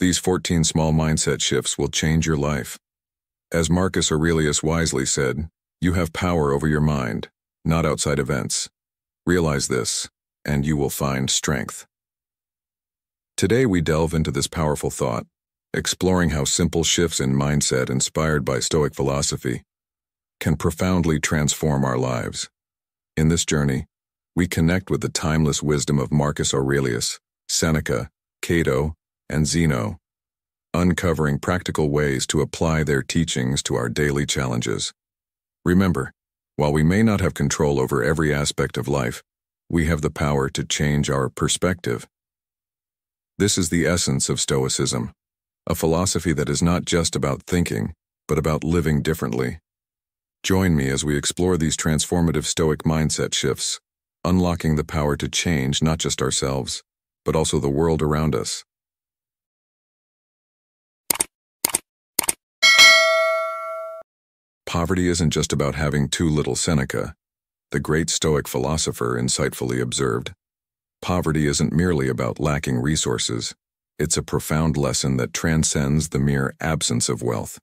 These 14 small mindset shifts will change your life. As Marcus Aurelius wisely said, you have power over your mind, not outside events. Realize this, and you will find strength. Today we delve into this powerful thought, exploring how simple shifts in mindset inspired by Stoic philosophy can profoundly transform our lives. In this journey, we connect with the timeless wisdom of Marcus Aurelius, Seneca, Cato, and Zeno, uncovering practical ways to apply their teachings to our daily challenges. Remember, while we may not have control over every aspect of life, we have the power to change our perspective. This is the essence of Stoicism, a philosophy that is not just about thinking, but about living differently. Join me as we explore these transformative Stoic mindset shifts, unlocking the power to change not just ourselves, but also the world around us. Poverty isn't just about having too little. Seneca, the great Stoic philosopher, insightfully observed. Poverty isn't merely about lacking resources. It's a profound lesson that transcends the mere absence of wealth.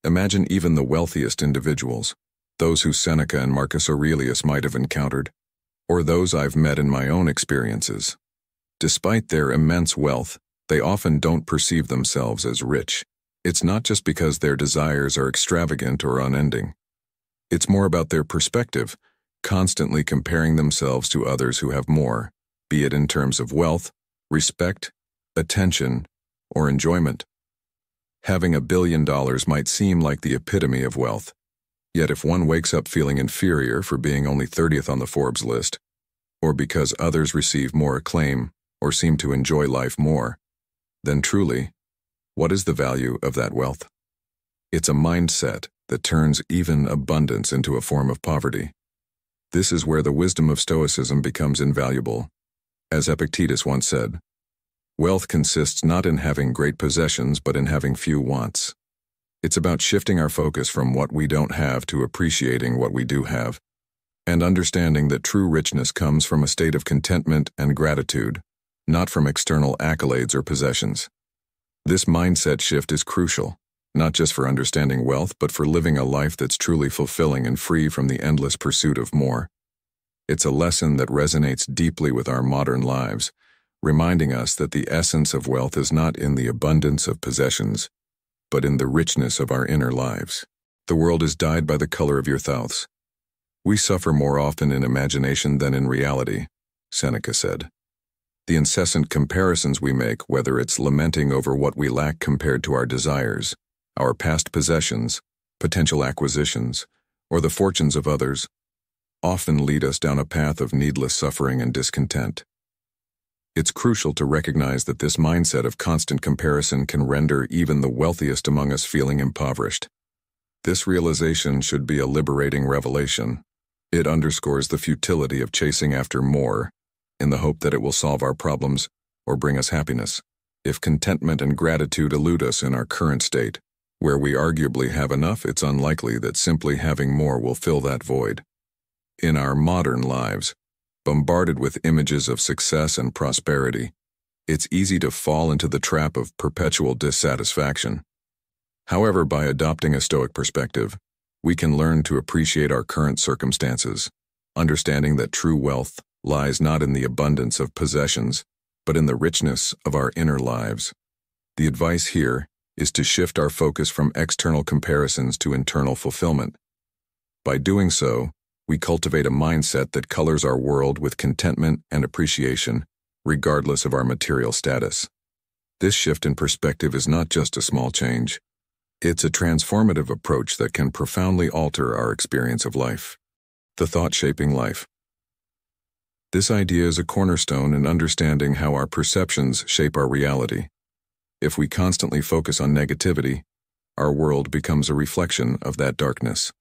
Imagine even the wealthiest individuals, those who Seneca and Marcus Aurelius might have encountered, or those I've met in my own experiences. Despite their immense wealth, they often don't perceive themselves as rich. It's not just because their desires are extravagant or unending. It's more about their perspective, constantly comparing themselves to others who have more, be it in terms of wealth, respect, attention, or enjoyment. Having $1 billion might seem like the epitome of wealth. Yet if one wakes up feeling inferior for being only 30th on the Forbes list, or because others receive more acclaim or seem to enjoy life more, then truly, what is the value of that wealth? It's a mindset that turns even abundance into a form of poverty. This is where the wisdom of Stoicism becomes invaluable. As Epictetus once said, wealth consists not in having great possessions but in having few wants. It's about shifting our focus from what we don't have to appreciating what we do have, and understanding that true richness comes from a state of contentment and gratitude, not from external accolades or possessions. This mindset shift is crucial, not just for understanding wealth, but for living a life that's truly fulfilling and free from the endless pursuit of more. It's a lesson that resonates deeply with our modern lives, reminding us that the essence of wealth is not in the abundance of possessions, but in the richness of our inner lives. The world is dyed by the color of your thoughts. We suffer more often in imagination than in reality, Seneca said. The incessant comparisons we make, whether it's lamenting over what we lack compared to our desires, our past possessions, potential acquisitions, or the fortunes of others, often lead us down a path of needless suffering and discontent. It's crucial to recognize that this mindset of constant comparison can render even the wealthiest among us feeling impoverished. This realization should be a liberating revelation. It underscores the futility of chasing after more, in the hope that it will solve our problems or bring us happiness. If contentment and gratitude elude us in our current state, where we arguably have enough, it's unlikely that simply having more will fill that void. In our modern lives, bombarded with images of success and prosperity, it's easy to fall into the trap of perpetual dissatisfaction. However, by adopting a Stoic perspective, we can learn to appreciate our current circumstances, understanding that true wealth lies not in the abundance of possessions, but in the richness of our inner lives. The advice here is to shift our focus from external comparisons to internal fulfillment. By doing so, we cultivate a mindset that colors our world with contentment and appreciation, regardless of our material status. This shift in perspective is not just a small change. It's a transformative approach that can profoundly alter our experience of life. The thought shaping life. This idea is a cornerstone in understanding how our perceptions shape our reality. If we constantly focus on negativity, our world becomes a reflection of that darkness.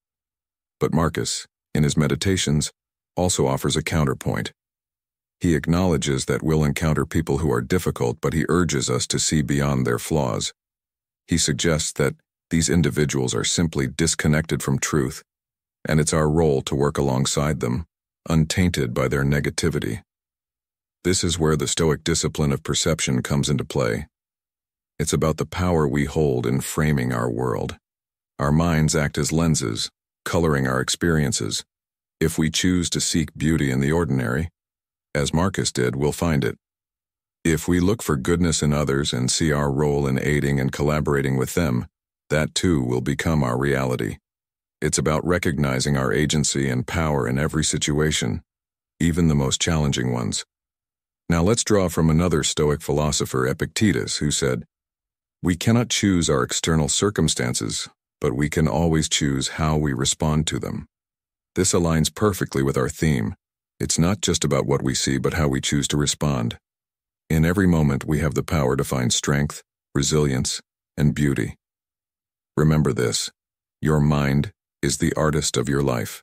But Marcus, in his meditations, also offers a counterpoint. He acknowledges that we'll encounter people who are difficult, but he urges us to see beyond their flaws. He suggests that these individuals are simply disconnected from truth, and it's our role to work alongside them, untainted by their negativity. This is where the Stoic discipline of perception comes into play. It's about the power we hold in framing our world. Our minds act as lenses, coloring our experiences. If we choose to seek beauty in the ordinary, as Marcus did, we'll find it. If we look for goodness in others and see our role in aiding and collaborating with them, that too will become our reality. It's about recognizing our agency and power in every situation, even the most challenging ones. Now let's draw from another Stoic philosopher, Epictetus, who said, "We cannot choose our external circumstances, but we can always choose how we respond to them." This aligns perfectly with our theme. It's not just about what we see, but how we choose to respond. In every moment, we have the power to find strength, resilience, and beauty. Remember this: your mind is the artist of your life.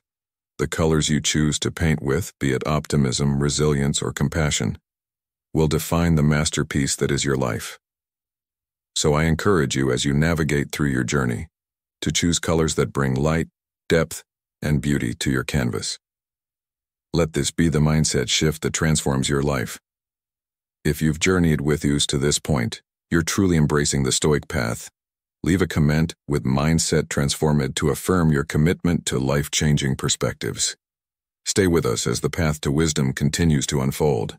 The colors you choose to paint with, be it optimism, resilience, or compassion, will define the masterpiece that is your life. So I encourage you, as you navigate through your journey, to choose colors that bring light, depth, and beauty to your canvas. Let this be the mindset shift that transforms your life. If you've journeyed with us to this point, you're truly embracing the Stoic path. Leave a comment with "Mindset Transformed" to affirm your commitment to life-changing perspectives. Stay with us as the path to wisdom continues to unfold.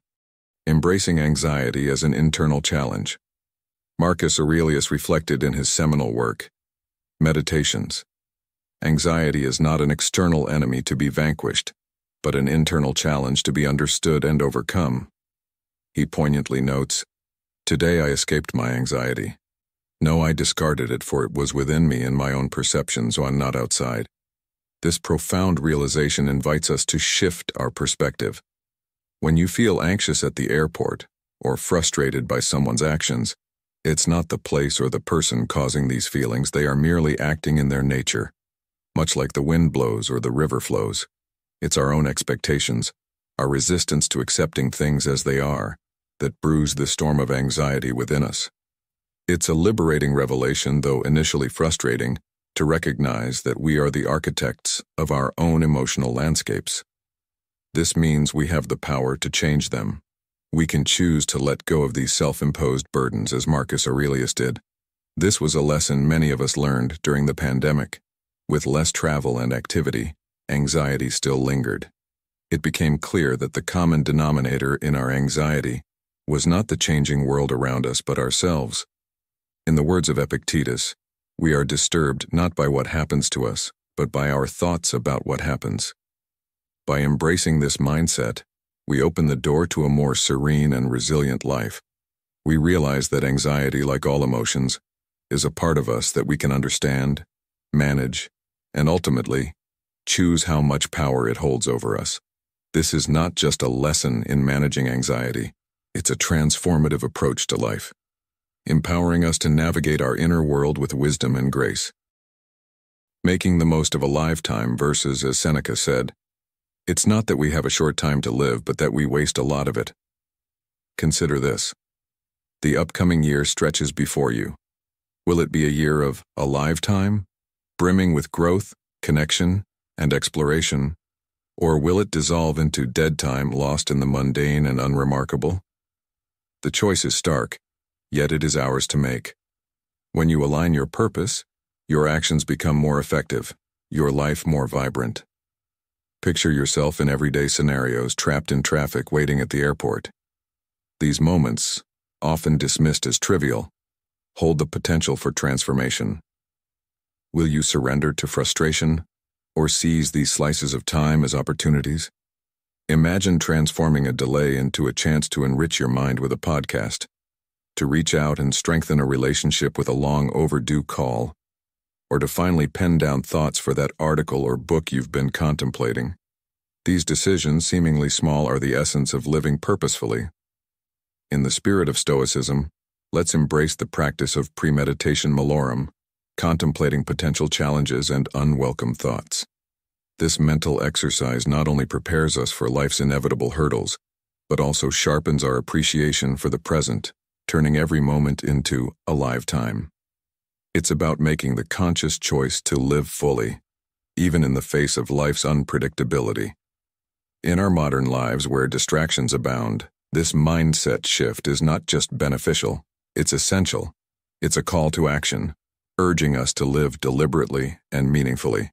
Embracing anxiety as an internal challenge. Marcus Aurelius reflected in his seminal work, Meditations. Anxiety is not an external enemy to be vanquished, but an internal challenge to be understood and overcome. He poignantly notes, "Today I escaped my anxiety. No, I discarded it, for it was within me in my own perception, so I'm not outside." This profound realization invites us to shift our perspective. When you feel anxious at the airport or frustrated by someone's actions, it's not the place or the person causing these feelings. They are merely acting in their nature. Much like the wind blows or the river flows, it's our own expectations, our resistance to accepting things as they are, that brews the storm of anxiety within us. It's a liberating revelation, though initially frustrating, to recognize that we are the architects of our own emotional landscapes. This means we have the power to change them. We can choose to let go of these self-imposed burdens, as Marcus Aurelius did. This was a lesson many of us learned during the pandemic. With less travel and activity, anxiety still lingered. It became clear that the common denominator in our anxiety was not the changing world around us, but ourselves. In the words of Epictetus, we are disturbed not by what happens to us, but by our thoughts about what happens. By embracing this mindset, we open the door to a more serene and resilient life. We realize that anxiety, like all emotions, is a part of us that we can understand, manage, and ultimately, choose how much power it holds over us. This is not just a lesson in managing anxiety, it's a transformative approach to life, empowering us to navigate our inner world with wisdom and grace. Making the most of a lifetime versus, as Seneca said, "It's not that we have a short time to live, but that we waste a lot of it." Consider this. The upcoming year stretches before you. Will it be a year of a lifetime, brimming with growth, connection, and exploration, or will it dissolve into dead time lost in the mundane and unremarkable? The choice is stark, yet it is ours to make. When you align your purpose, your actions become more effective, your life more vibrant. Picture yourself in everyday scenarios, trapped in traffic, waiting at the airport. These moments, often dismissed as trivial, hold the potential for transformation. Will you surrender to frustration, or seize these slices of time as opportunities? Imagine transforming a delay into a chance to enrich your mind with a podcast, to reach out and strengthen a relationship with a long overdue call, or to finally pen down thoughts for that article or book you've been contemplating. These decisions, seemingly small, are the essence of living purposefully. In the spirit of Stoicism, let's embrace the practice of premeditation malorum, contemplating potential challenges and unwelcome thoughts. This mental exercise not only prepares us for life's inevitable hurdles, but also sharpens our appreciation for the present, turning every moment into a lifetime. It's about making the conscious choice to live fully, even in the face of life's unpredictability. In our modern lives, where distractions abound, this mindset shift is not just beneficial, it's essential. It's a call to action, urging us to live deliberately and meaningfully.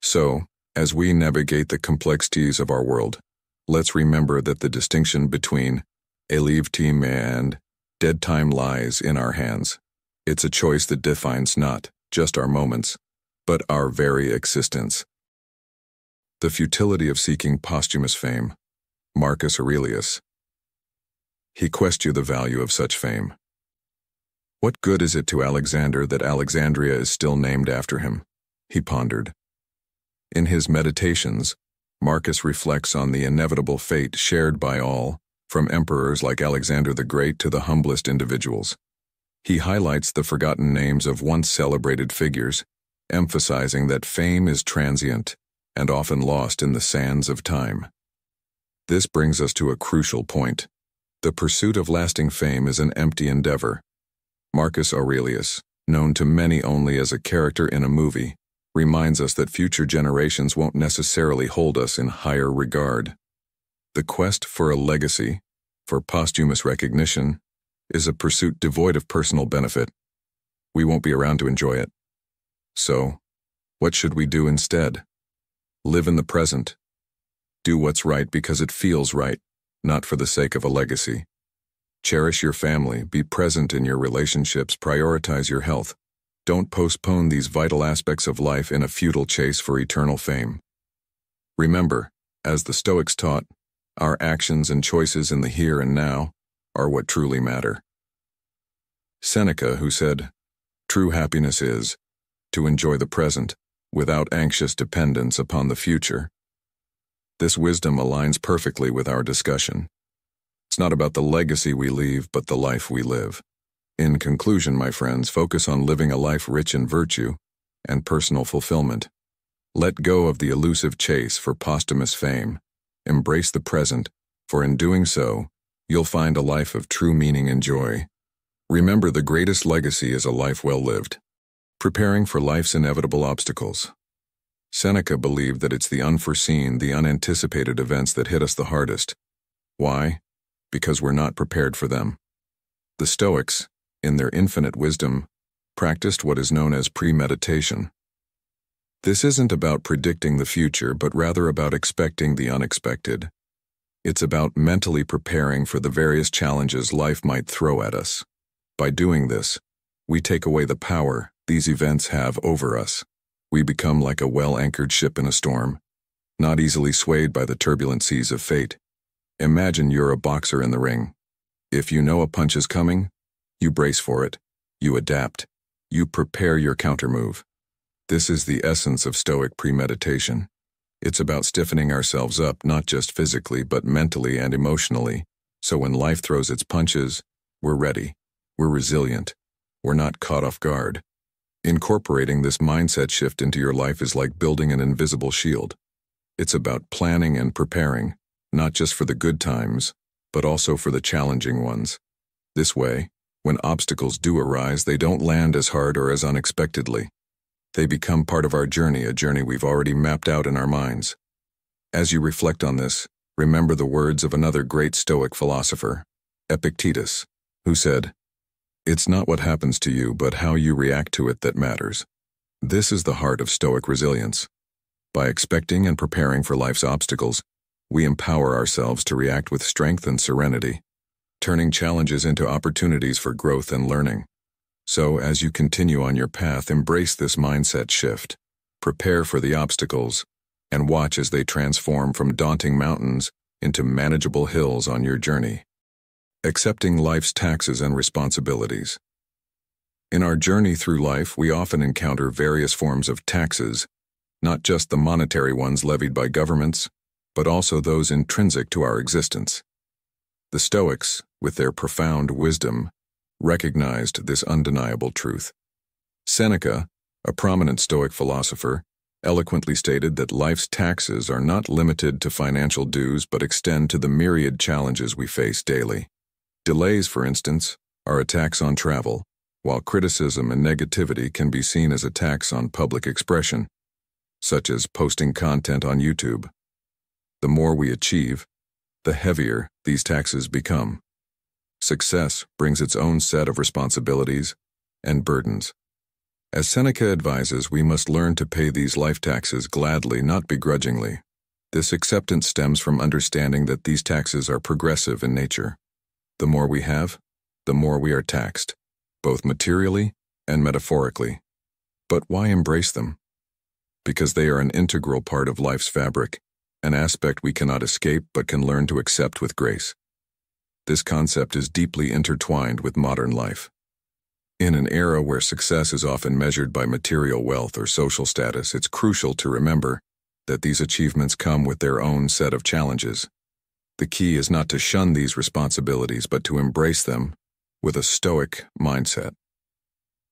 So, as we navigate the complexities of our world, let's remember that the distinction between leave team and dead time lies in our hands. It's a choice that defines not just our moments, but our very existence. The futility of seeking posthumous fame. Marcus Aurelius. He questioned the value of such fame. What good is it to Alexander that Alexandria is still named after him? He pondered. In his Meditations, Marcus reflects on the inevitable fate shared by all, from emperors like Alexander the Great to the humblest individuals. He highlights the forgotten names of once celebrated figures, emphasizing that fame is transient and often lost in the sands of time. This brings us to a crucial point. The pursuit of lasting fame is an empty endeavor. Marcus Aurelius, known to many only as a character in a movie, reminds us that future generations won't necessarily hold us in higher regard. The quest for a legacy, for posthumous recognition, is a pursuit devoid of personal benefit. We won't be around to enjoy it. So, what should we do instead? Live in the present. Do what's right because it feels right, not for the sake of a legacy. Cherish your family, be present in your relationships, prioritize your health. Don't postpone these vital aspects of life in a futile chase for eternal fame. Remember, as the Stoics taught, our actions and choices in the here and now are what truly matter. Seneca, who said, "True happiness is to enjoy the present without anxious dependence upon the future." This wisdom aligns perfectly with our discussion. It's not about the legacy we leave, but the life we live. In conclusion, my friends, focus on living a life rich in virtue and personal fulfillment. Let go of the elusive chase for posthumous fame. Embrace the present, for in doing so, you'll find a life of true meaning and joy. Remember, the greatest legacy is a life well lived. Preparing for life's inevitable obstacles. Seneca believed that it's the unforeseen, the unanticipated events that hit us the hardest. Why? Because we're not prepared for them. The Stoics, in their infinite wisdom, practiced what is known as premeditation. This isn't about predicting the future, but rather about expecting the unexpected. It's about mentally preparing for the various challenges life might throw at us. By doing this, we take away the power these events have over us. We become like a well-anchored ship in a storm, not easily swayed by the turbulent seas of fate. Imagine you're a boxer in the ring. If you know a punch is coming, you brace for it, you adapt, you prepare your countermove. This is the essence of Stoic premeditation. It's about stiffening ourselves up not just physically but mentally and emotionally, so when life throws its punches, we're ready, we're resilient, we're not caught off guard. Incorporating this mindset shift into your life is like building an invisible shield. It's about planning and preparing, not just for the good times, but also for the challenging ones. This way, when obstacles do arise, they don't land as hard or as unexpectedly. They become part of our journey, a journey we've already mapped out in our minds. As you reflect on this, remember the words of another great Stoic philosopher, Epictetus, who said, "It's not what happens to you, but how you react to it that matters." This is the heart of Stoic resilience. By expecting and preparing for life's obstacles, we empower ourselves to react with strength and serenity, turning challenges into opportunities for growth and learning. So, as you continue on your path, embrace this mindset shift, prepare for the obstacles, and watch as they transform from daunting mountains into manageable hills on your journey. Accepting life's taxes and responsibilities. In our journey through life, we often encounter various forms of taxes, not just the monetary ones levied by governments, but also those intrinsic to our existence. The Stoics, with their profound wisdom, recognized this undeniable truth. Seneca, a prominent Stoic philosopher, eloquently stated that life's taxes are not limited to financial dues but extend to the myriad challenges we face daily. Delays, for instance, are a tax on travel, while criticism and negativity can be seen as a tax on public expression, such as posting content on YouTube. The more we achieve, the heavier these taxes become. Success brings its own set of responsibilities, and burdens. As Seneca advises, we must learn to pay these life taxes gladly, not begrudgingly. This acceptance stems from understanding that these taxes are progressive in nature. The more we have, the more we are taxed, both materially and metaphorically. But why embrace them? Because they are an integral part of life's fabric, an aspect we cannot escape but can learn to accept with grace. This concept is deeply intertwined with modern life. In an era where success is often measured by material wealth or social status, it's crucial to remember that these achievements come with their own set of challenges. The key is not to shun these responsibilities, but to embrace them with a Stoic mindset.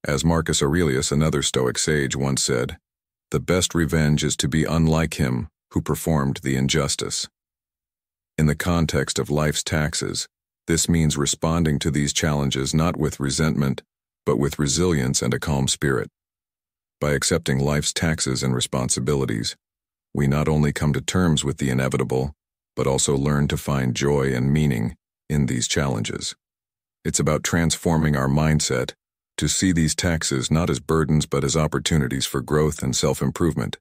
As Marcus Aurelius, another Stoic sage, once said, "The best revenge is to be unlike him who performed the injustice." In the context of life's taxes, this means responding to these challenges not with resentment, but with resilience and a calm spirit. By accepting life's taxes and responsibilities, we not only come to terms with the inevitable, but also learn to find joy and meaning in these challenges. It's about transforming our mindset to see these taxes not as burdens but as opportunities for growth and self-improvement.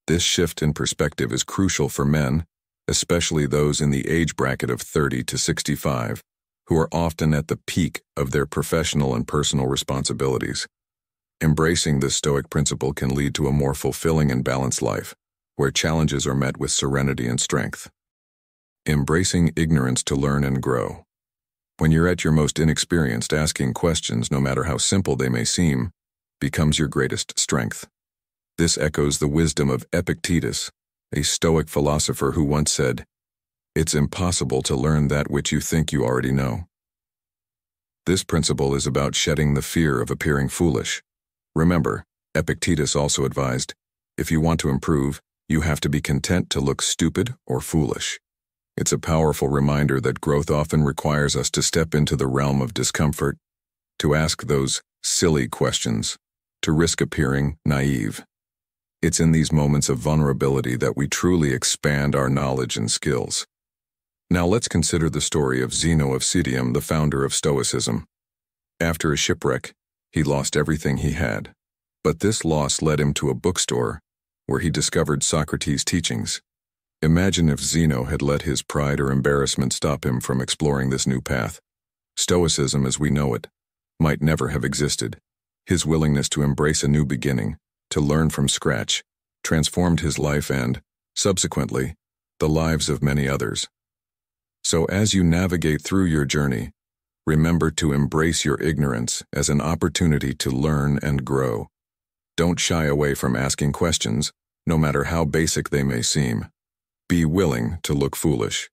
This shift in perspective is crucial for men, especially those in the age bracket of 30 to 65, who are often at the peak of their professional and personal responsibilities. Embracing this Stoic principle can lead to a more fulfilling and balanced life, where challenges are met with serenity and strength. Embracing ignorance to learn and grow. When you're at your most inexperienced, asking questions, no matter how simple they may seem, becomes your greatest strength. This echoes the wisdom of Epictetus, a Stoic philosopher who once said, "It's impossible to learn that which you think you already know." This principle is about shedding the fear of appearing foolish. Remember, Epictetus also advised, if you want to improve, you have to be content to look stupid or foolish. It's a powerful reminder that growth often requires us to step into the realm of discomfort, to ask those silly questions, to risk appearing naive. It's in these moments of vulnerability that we truly expand our knowledge and skills. Now let's consider the story of Zeno of Citium, the founder of Stoicism. After a shipwreck, he lost everything he had. But this loss led him to a bookstore where he discovered Socrates' teachings. Imagine if Zeno had let his pride or embarrassment stop him from exploring this new path. Stoicism as we know it might never have existed. His willingness to embrace a new beginning, to learn from scratch, transformed his life and, subsequently, the lives of many others. So as you navigate through your journey, remember to embrace your ignorance as an opportunity to learn and grow. Don't shy away from asking questions, no matter how basic they may seem. Be willing to look foolish.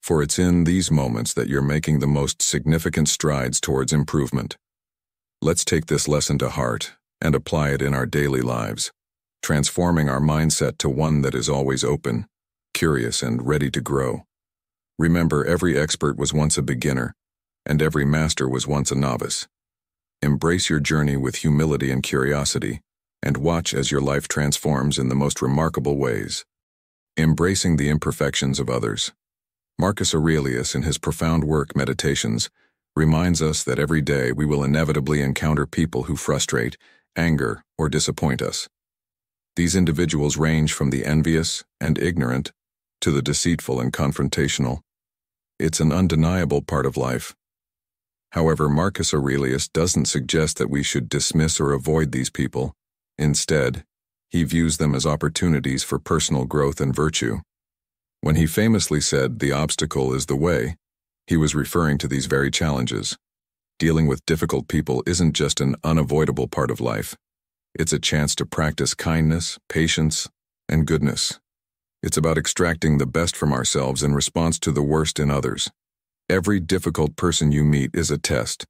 For it's in these moments that you're making the most significant strides towards improvement. Let's take this lesson to heart and apply it in our daily lives, transforming our mindset to one that is always open, curious, and ready to grow. Remember, every expert was once a beginner, and every master was once a novice. Embrace your journey with humility and curiosity, and watch as your life transforms in the most remarkable ways. Embracing the imperfections of others. Marcus Aurelius, in his profound work Meditations, reminds us that every day we will inevitably encounter people who frustrate, anger, or disappoint us. These individuals range from the envious and ignorant to the deceitful and confrontational. It's an undeniable part of life. However, Marcus Aurelius doesn't suggest that we should dismiss or avoid these people. Instead, he views them as opportunities for personal growth and virtue. When he famously said, "The obstacle is the way," he was referring to these very challenges. Dealing with difficult people isn't just an unavoidable part of life. It's a chance to practice kindness, patience, and goodness. It's about extracting the best from ourselves in response to the worst in others. Every difficult person you meet is a test,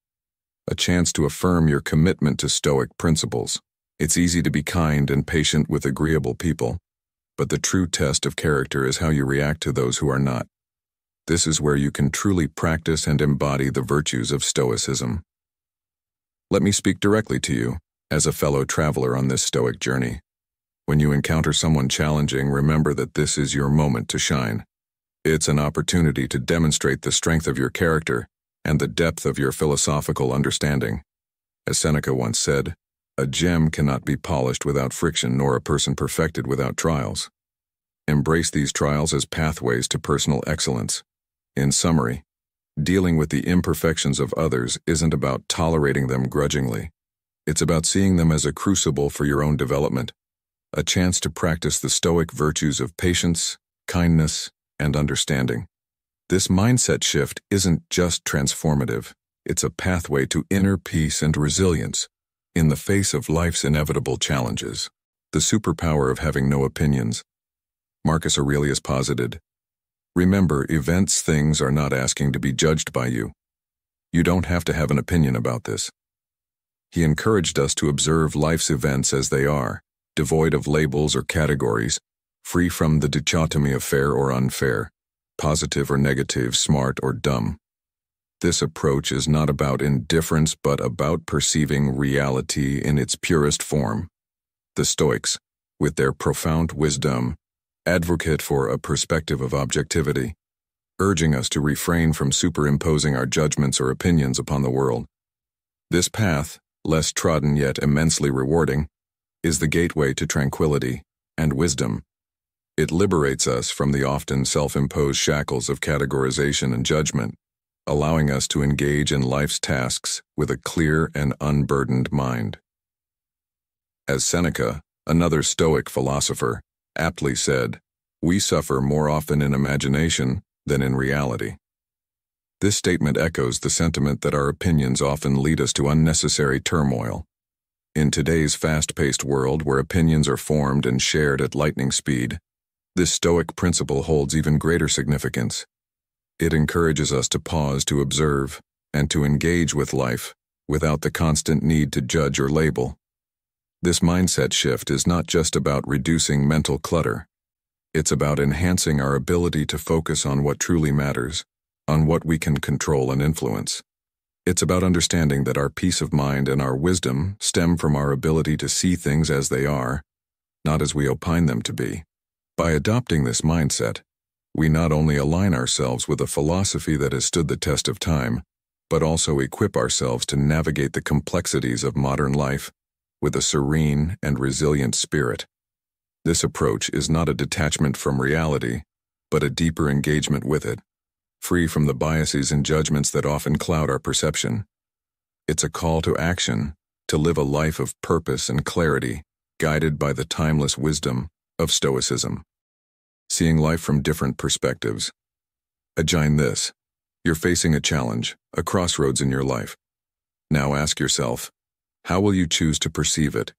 a chance to affirm your commitment to Stoic principles. It's easy to be kind and patient with agreeable people, but the true test of character is how you react to those who are not. This is where you can truly practice and embody the virtues of Stoicism. Let me speak directly to you, as a fellow traveler on this Stoic journey. When you encounter someone challenging, remember that this is your moment to shine. It's an opportunity to demonstrate the strength of your character and the depth of your philosophical understanding. As Seneca once said, a gem cannot be polished without friction, nor a person perfected without trials. Embrace these trials as pathways to personal excellence. In summary, dealing with the imperfections of others isn't about tolerating them grudgingly. It's about seeing them as a crucible for your own development, a chance to practice the Stoic virtues of patience, kindness, and understanding. This mindset shift isn't just transformative, it's a pathway to inner peace and resilience in the face of life's inevitable challenges. The superpower of having no opinions. Marcus Aurelius posited, "Remember, things are not asking to be judged by you. You don't have to have an opinion about this." He encouraged us to observe life's events as they are, devoid of labels or categories, free from the dichotomy of fair or unfair, positive or negative, smart or dumb. This approach is not about indifference but about perceiving reality in its purest form. The Stoics, with their profound wisdom, advocate for a perspective of objectivity, urging us to refrain from superimposing our judgments or opinions upon the world. This path, less trodden yet immensely rewarding, is the gateway to tranquility and wisdom. It liberates us from the often self-imposed shackles of categorization and judgment, allowing us to engage in life's tasks with a clear and unburdened mind. As Seneca, another Stoic philosopher, aptly said, "We suffer more often in imagination than in reality." This statement echoes the sentiment that our opinions often lead us to unnecessary turmoil. In today's fast-paced world where opinions are formed and shared at lightning speed, this Stoic principle holds even greater significance. It encourages us to pause to observe and to engage with life without the constant need to judge or label. This mindset shift is not just about reducing mental clutter. It's about enhancing our ability to focus on what truly matters, on what we can control and influence. It's about understanding that our peace of mind and our wisdom stem from our ability to see things as they are, not as we opine them to be. By adopting this mindset, we not only align ourselves with a philosophy that has stood the test of time, but also equip ourselves to navigate the complexities of modern life with a serene and resilient spirit. This approach is not a detachment from reality, but a deeper engagement with it, free from the biases and judgments that often cloud our perception. It's a call to action, to live a life of purpose and clarity, guided by the timeless wisdom of Stoicism. Seeing life from different perspectives. Imagine this. You're facing a challenge, a crossroads in your life. Now ask yourself, how will you choose to perceive it?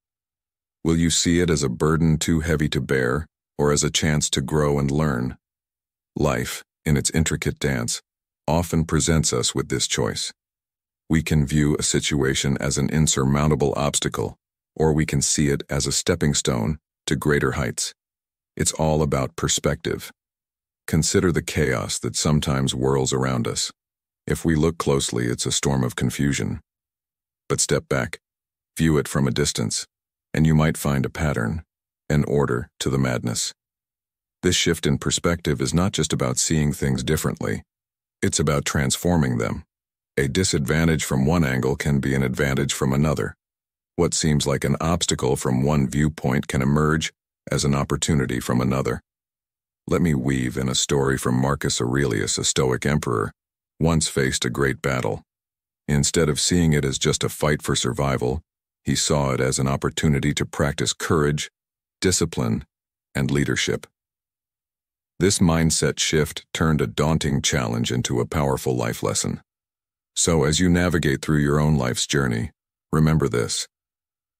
Will you see it as a burden too heavy to bear, or as a chance to grow and learn? Life, in its intricate dance, often presents us with this choice. We can view a situation as an insurmountable obstacle, or we can see it as a stepping stone to greater heights. It's all about perspective. Consider the chaos that sometimes whirls around us. If we look closely, it's a storm of confusion. But step back, view it from a distance, and you might find a pattern, an order to the madness. This shift in perspective is not just about seeing things differently, it's about transforming them. A disadvantage from one angle can be an advantage from another. What seems like an obstacle from one viewpoint can emerge as an opportunity from another. Let me weave in a story from Marcus Aurelius, a Stoic emperor, once faced a great battle. Instead of seeing it as just a fight for survival, he saw it as an opportunity to practice courage, discipline, and leadership. This mindset shift turned a daunting challenge into a powerful life lesson. So as you navigate through your own life's journey, remember this.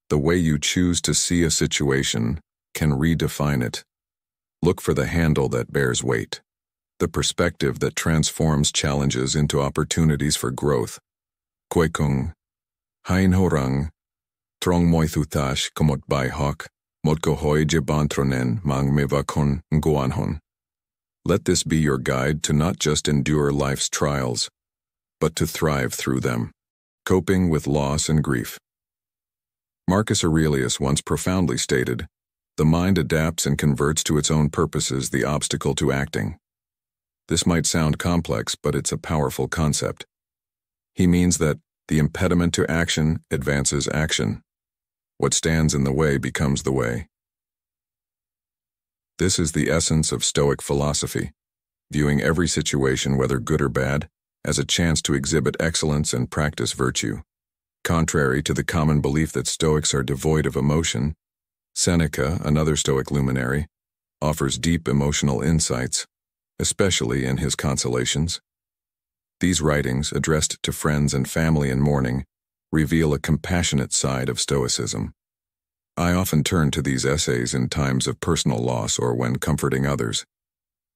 The way you choose to see a situation can redefine it. Look for the handle that bears weight, the perspective that transforms challenges into opportunities for growth. Koi kung, hain horang, trong moi thutash komot bai hok, motko hoi jebantronen mang mevakon nguanhon. Let this be your guide to not just endure life's trials, but to thrive through them, coping with loss and grief. Marcus Aurelius once profoundly stated, "The mind adapts and converts to its own purposes the obstacle to acting." This might sound complex, but it's a powerful concept. He means that The impediment to action advances action. What stands in the way becomes the way. This is the essence of Stoic philosophy, viewing every situation, whether good or bad, as a chance to exhibit excellence and practice virtue. Contrary to the common belief that Stoics are devoid of emotion, Seneca, another Stoic luminary, offers deep emotional insights, especially in his Consolations. These writings, addressed to friends and family in mourning, reveal a compassionate side of Stoicism. I often turn to these essays in times of personal loss or when comforting others.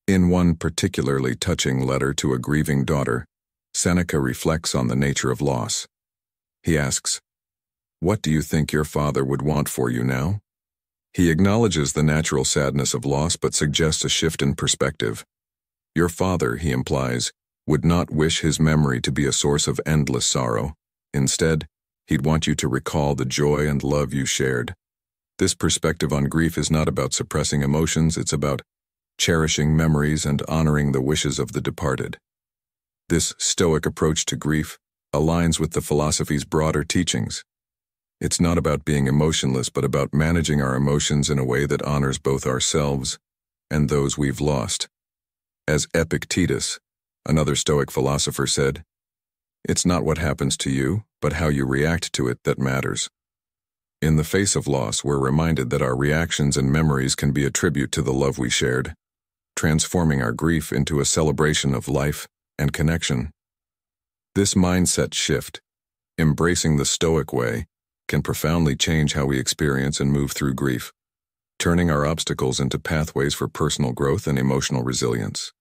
In one particularly touching letter to a grieving daughter, Seneca reflects on the nature of loss. He asks, "What do you think your father would want for you now?" He acknowledges the natural sadness of loss but suggests a shift in perspective. Your father, he implies, would not wish his memory to be a source of endless sorrow. Instead, he'd want you to recall the joy and love you shared. This perspective on grief is not about suppressing emotions, it's about cherishing memories and honoring the wishes of the departed. This Stoic approach to grief aligns with the philosophy's broader teachings. It's not about being emotionless, but about managing our emotions in a way that honors both ourselves and those we've lost. As Epictetus, another Stoic philosopher, said, "It's not what happens to you, but how you react to it that matters." In the face of loss, we're reminded that our reactions and memories can be a tribute to the love we shared, transforming our grief into a celebration of life and connection. This mindset shift, embracing the Stoic way, can profoundly change how we experience and move through grief, turning our obstacles into pathways for personal growth and emotional resilience.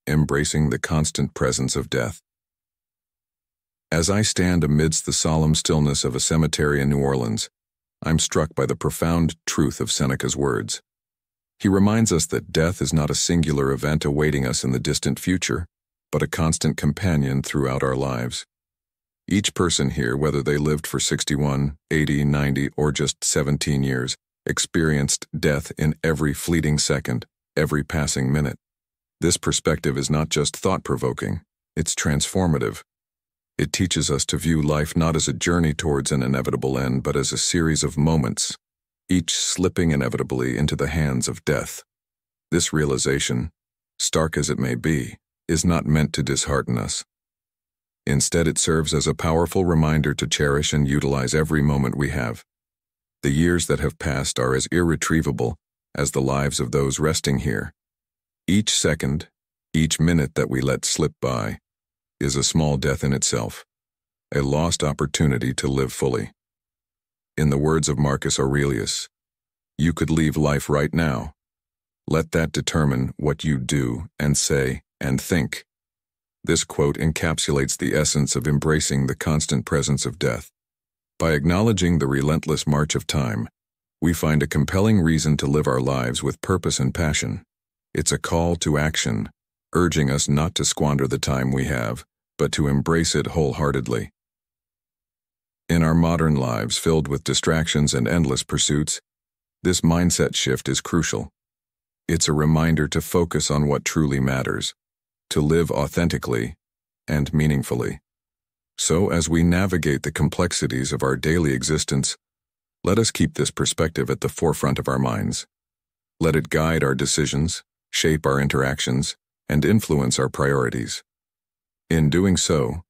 Embracing the constant presence of death. As I stand amidst the solemn stillness of a cemetery in New Orleans, I'm struck by the profound truth of Seneca's words. He reminds us that death is not a singular event awaiting us in the distant future, but a constant companion throughout our lives. Each person here, whether they lived for 61, 80, 90, or just 17 years, experienced death in every fleeting second, every passing minute. This perspective is not just thought-provoking, it's transformative. It teaches us to view life not as a journey towards an inevitable end, but as a series of moments, each slipping inevitably into the hands of death. This realization, stark as it may be, is not meant to dishearten us. Instead, it serves as a powerful reminder to cherish and utilize every moment we have. The years that have passed are as irretrievable as the lives of those resting here. Each second, each minute that we let slip by, is a small death in itself, a lost opportunity to live fully. In the words of Marcus Aurelius, "You could leave life right now. Let that determine what you do and say and think." This quote encapsulates the essence of embracing the constant presence of death. By acknowledging the relentless march of time, we find a compelling reason to live our lives with purpose and passion. It's a call to action, urging us not to squander the time we have, but to embrace it wholeheartedly. In our modern lives filled with distractions and endless pursuits, this mindset shift is crucial. It's a reminder to focus on what truly matters, to live authentically and meaningfully. So, as we navigate the complexities of our daily existence, let us keep this perspective at the forefront of our minds. Let it guide our decisions, shape our interactions, and influence our priorities. In doing so,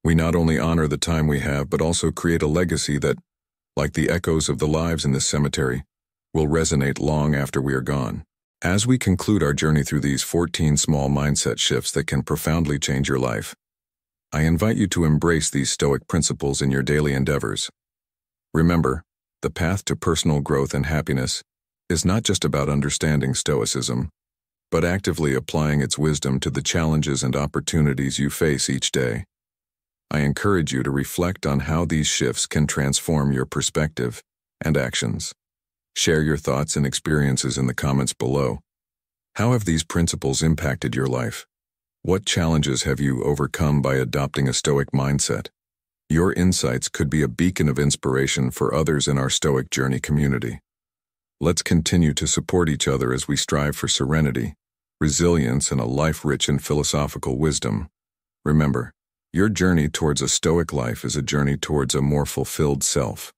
we not only honor the time we have, but also create a legacy that, like the echoes of the lives in this cemetery, will resonate long after we are gone. As we conclude our journey through these 14 small mindset shifts that can profoundly change your life, I invite you to embrace these Stoic principles in your daily endeavors. Remember, the path to personal growth and happiness is not just about understanding Stoicism, but actively applying its wisdom to the challenges and opportunities you face each day. I encourage you to reflect on how these shifts can transform your perspective and actions. Share your thoughts and experiences in the comments below. How have these principles impacted your life? What challenges have you overcome by adopting a Stoic mindset? Your insights could be a beacon of inspiration for others in our Stoic Journey community. Let's continue to support each other as we strive for serenity, resilience, and a life rich in philosophical wisdom. Remember, Your journey towards a Stoic life is a journey towards a more fulfilled self.